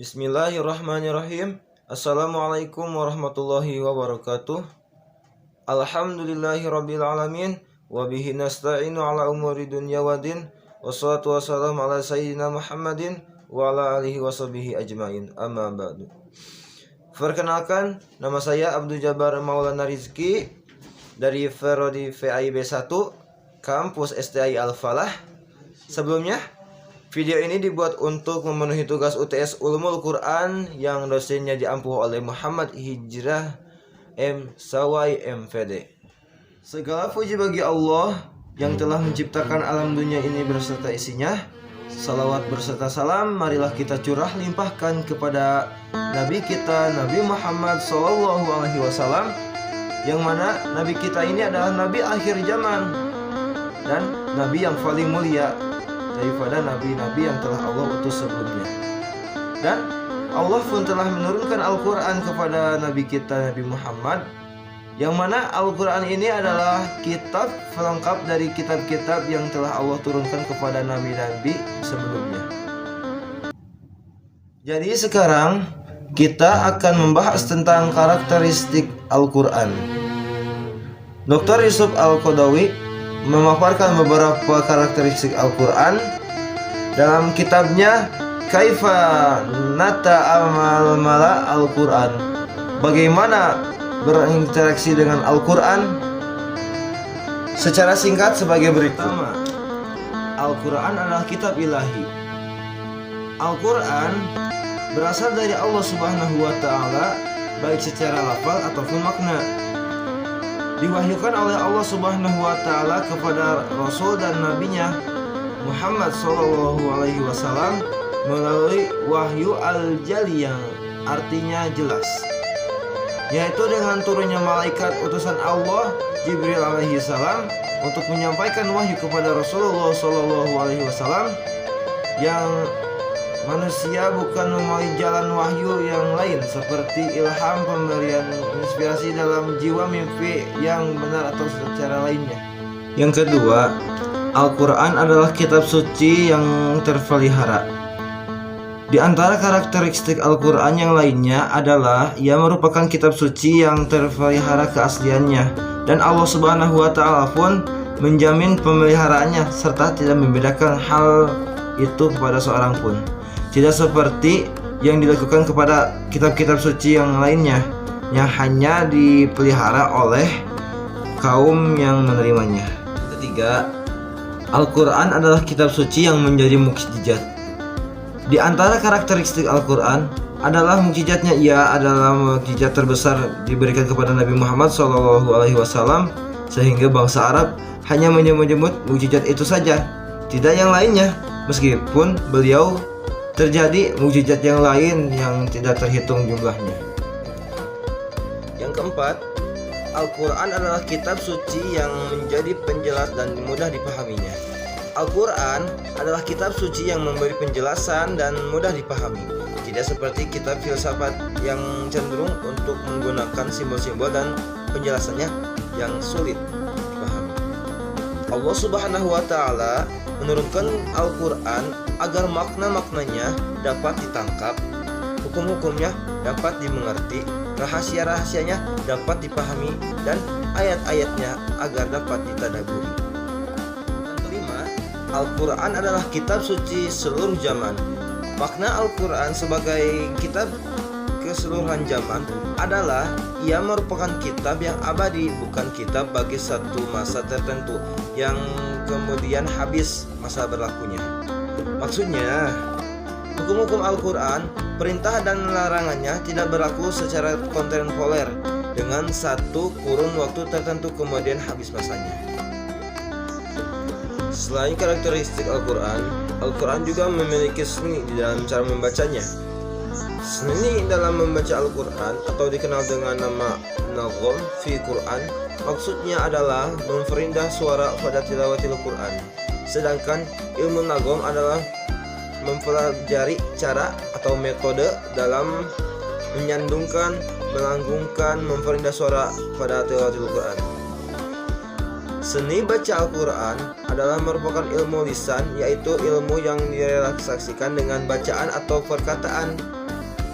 Bismillahirrahmanirrahim. Assalamualaikum warahmatullahi wabarakatuh. Alhamdulillahirabbil alamin wa bihi nasta'inu ala umuri dunya waddin. Wassalatu wassalamu ala sayyidina Muhammadin wa ala alihi washabihi ajmain. Amma ba'du. Perkenalkan, nama saya Abdul Jabbar Maulana Rizki dari Prodi VAIB 1 Kampus STI Al-Falah. Sebelumnya, video ini dibuat untuk memenuhi tugas UTS Ulumul Quran yang dosennya diampuh oleh Muhammad Hijrah M. Sawai MPD. Segala puji bagi Allah yang telah menciptakan alam dunia ini berserta isinya. Salawat berserta salam marilah kita curah limpahkan kepada Nabi kita Nabi Muhammad SAW, yang mana Nabi kita ini adalah Nabi akhir zaman dan Nabi yang paling mulia daripada nabi-nabi yang telah Allah utus sebelumnya. Dan Allah pun telah menurunkan Al-Quran kepada Nabi kita Nabi Muhammad, yang mana Al-Quran ini adalah kitab pelengkap dari kitab-kitab yang telah Allah turunkan kepada nabi-nabi sebelumnya. Jadi sekarang kita akan membahas tentang karakteristik Al-Quran. Dr. Yusuf Al-Qadawi memaparkan beberapa karakteristik Al-Quran dalam kitabnya Kaifa Nata'amala Al-Quran, bagaimana berinteraksi dengan Al-Quran. Secara singkat sebagai berikut. Pertama, Al-Quran adalah kitab ilahi. Al-Quran berasal dari Allah Subhanahu wa Ta'ala, baik secara lafal ataupun makna. Diwahyukan oleh Allah Subhanahu wa Ta'ala kepada Rasul dan Nabinya Muhammad SAW melalui wahyu al-jali yang artinya jelas, yaitu dengan turunnya malaikat utusan Allah Jibril alaihi salam untuk menyampaikan wahyu kepada Rasulullah SAW, yang manusia bukan melalui jalan wahyu yang lain seperti ilham, pemberian inspirasi dalam jiwa, mimpi yang benar atau secara lainnya. Yang kedua, Al-Quran adalah kitab suci yang terpelihara. Di antara karakteristik Al-Quran yang lainnya adalah ia merupakan kitab suci yang terpelihara keasliannya, dan Allah Subhanahu wa Ta'ala pun menjamin pemeliharaannya serta tidak membedakan hal itu kepada seorang pun. Tidak seperti yang dilakukan kepada kitab-kitab suci yang lainnya yang hanya dipelihara oleh kaum yang menerimanya. Ketiga, Al-Quran adalah kitab suci yang menjadi mukjizat. Di antara karakteristik Al-Quran adalah mukjizatnya, ia adalah mukjizat terbesar diberikan kepada Nabi Muhammad SAW, sehingga bangsa Arab hanya menyebut mukjizat itu saja, tidak yang lainnya, meskipun beliau terjadi mukjizat yang lain yang tidak terhitung jumlahnya. Yang keempat, Al-Quran adalah kitab suci yang menjadi penjelas dan mudah dipahaminya. Al-Quran adalah kitab suci yang memberi penjelasan dan mudah dipahami, tidak seperti kitab filsafat yang cenderung untuk menggunakan simbol-simbol dan penjelasannya yang sulit dipahami. Allah Subhanahu wa Ta'ala menurunkan Al-Quran agar makna-maknanya dapat ditangkap, hukum-hukumnya dapat dimengerti, rahasia-rahasianya dapat dipahami, dan ayat-ayatnya agar dapat ditadaburi. Yang kelima, Al-Quran adalah kitab suci seluruh zaman. Makna Al-Quran sebagai kitab keseluruhan zaman adalah ia merupakan kitab yang abadi, bukan kitab bagi satu masa tertentu yang kemudian habis masa berlakunya. Maksudnya, hukum-hukum Al-Quran, perintah dan larangannya tidak berlaku secara kontemporer dengan satu kurun waktu tertentu kemudian habis masanya. Selain karakteristik Al-Quran, Al-Quran juga memiliki seni di dalam cara membacanya. Seni dalam membaca Al-Quran atau dikenal dengan nama Nagom fi Quran, maksudnya adalah memperindah suara pada tilawatil Quran. Sedangkan ilmu Nagom adalah mempelajari cara atau metode dalam menyandungkan, melanggungkan, memperindah suara pada tilawatil Quran. Seni baca Al-Quran adalah merupakan ilmu lisan, yaitu ilmu yang direlaksasikan dengan bacaan atau perkataan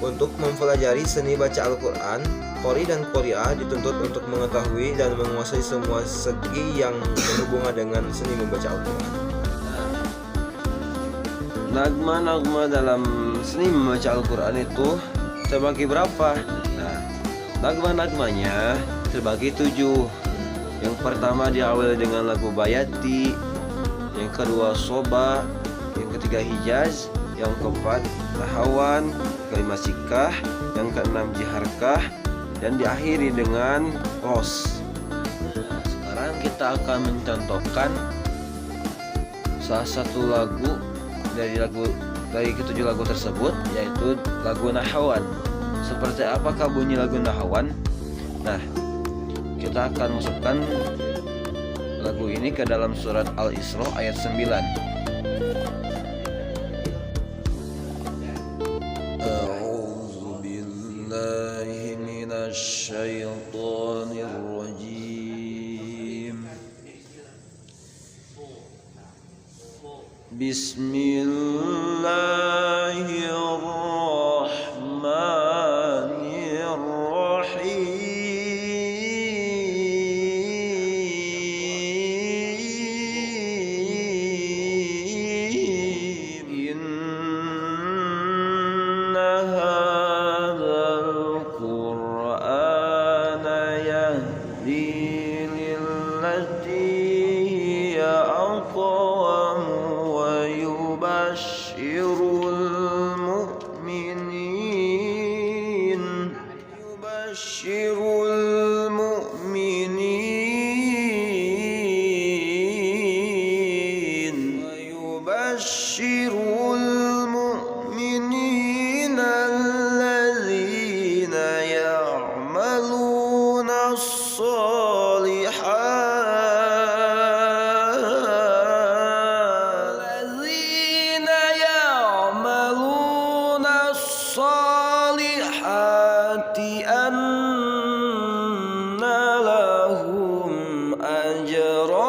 Untuk mempelajari seni baca Al-Quran, qori dan qori'ah dituntut untuk mengetahui dan menguasai semua segi yang berhubungan dengan seni membaca Al-Quran. Nagma-nagma dalam seni membaca Al-Quran itu terbagi berapa? Nah, nagma-nagmanya terbagi 7. Yang pertama diawali dengan lagu bayati, yang kedua soba, yang ketiga hijaz, yang keempat nahawan, kelima sikah, yang keenam jiharkah, dan diakhiri dengan ros. Nah, sekarang kita akan mencontohkan salah satu lagu dari ketujuh lagu tersebut, yaitu lagu nahawan. Seperti apakah bunyi lagu nahawan? Nah, kita akan masukkan lagu ini ke dalam surat Al-Isra ayat 9. Bismillahirrahmanirrahim. Inna hadzal Qur'ana yahdi lillati hiya aqwam wa yubashshirul mu'minin alladzina ya'maluna as-solihati anna lahum ajran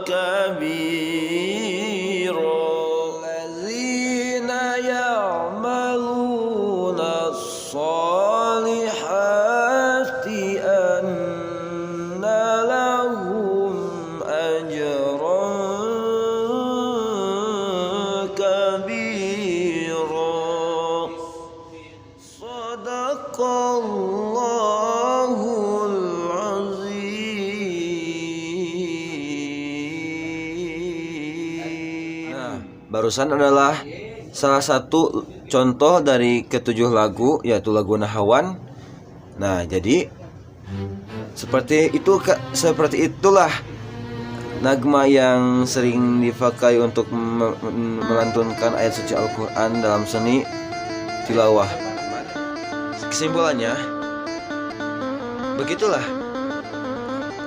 kabira. Alladzina ya'maluna as-solihati anna lahum ajran kabira. Sadaqallahul azim. Nah, barusan adalah salah satu contoh dari ketujuh lagu, yaitu lagu nahawan. Nah, jadi seperti itulah nagma yang sering dipakai untuk melantunkan ayat suci Al-Quran dalam seni tilawah. Kesimpulannya, begitulah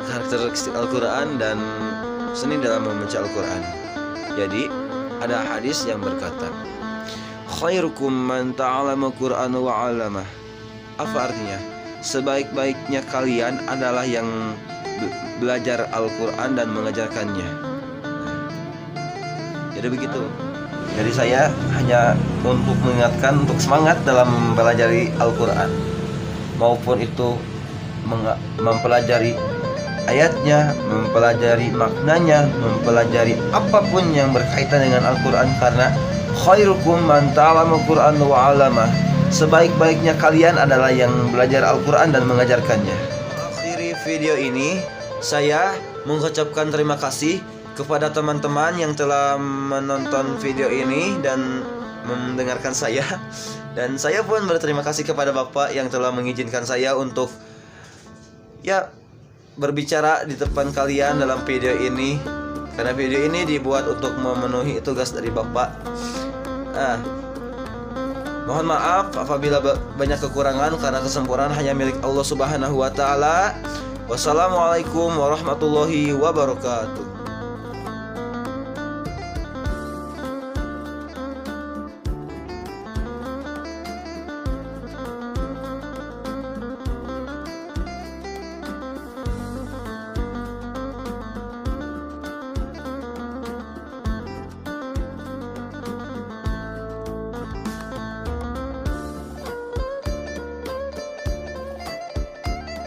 karakteristik Al-Quran dan seni dalam membaca Al-Quran. Jadi ada hadis yang berkata, khairukum man ta'allama Qur'an wa 'allamah. Apa artinya? Sebaik-baiknya kalian adalah yang belajar Al-Quran dan mengajarkannya. Jadi begitu. Jadi saya hanya untuk mengingatkan, untuk semangat dalam mempelajari Al-Quran, maupun itu mempelajari ayatnya, mempelajari maknanya, mempelajari apapun yang berkaitan dengan Al-Quran. Karena khairukum man ta'allama Qur'an wa 'allamah, sebaik-baiknya kalian adalah yang belajar Al-Quran dan mengajarkannya. Akhiri video ini, saya mengucapkan terima kasih kepada teman-teman yang telah menonton video ini dan mendengarkan saya. Dan saya pun berterima kasih kepada Bapak yang telah mengizinkan saya untuk berbicara di depan kalian dalam video ini. Karena video ini dibuat untuk memenuhi tugas dari Bapak. Mohon maaf apabila banyak kekurangan, karena kesempurnaan hanya milik Allah Subhanahu wa Ta'ala. Wassalamualaikum warahmatullahi wabarakatuh.